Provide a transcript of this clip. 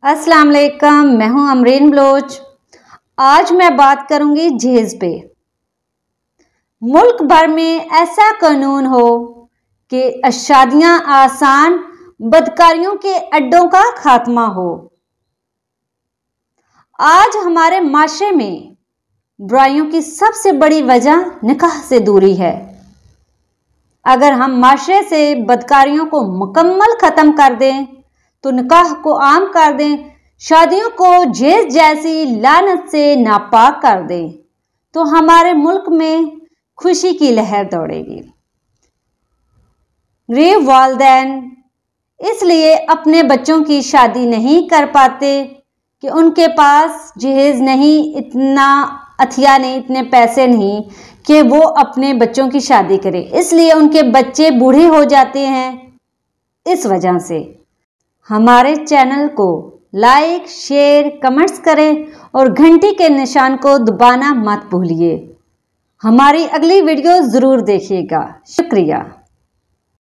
अस्सलाम वालेकुम, मैं हूं अमरीन बलोच। आज मैं बात करूंगी जहेज पे। मुल्क भर में ऐसा कानून हो कि शादियां आसान, बदकारियों के अड्डों का खात्मा हो। आज हमारे माशरे में बुराइयों की सबसे बड़ी वजह निकाह से दूरी है। अगर हम माशरे से बदकारियों को मुकम्मल खत्म कर दें, तो निकाह को आम कर दें, शादियों को जहेज जैसी लानत से नापाक कर दें, तो हमारे मुल्क में खुशी की लहर दौड़ेगी। गरीब वालिदैन इसलिए अपने बच्चों की शादी नहीं कर पाते कि उनके पास जहेज नहीं, इतना अथिया नहीं, इतने पैसे नहीं कि वो अपने बच्चों की शादी करें। इसलिए उनके बच्चे बूढ़े हो जाते हैं। इस वजह से हमारे चैनल को लाइक, शेयर, कमेंट्स करें और घंटी के निशान को दबाना मत भूलिए। हमारी अगली वीडियो ज़रूर देखिएगा। शुक्रिया।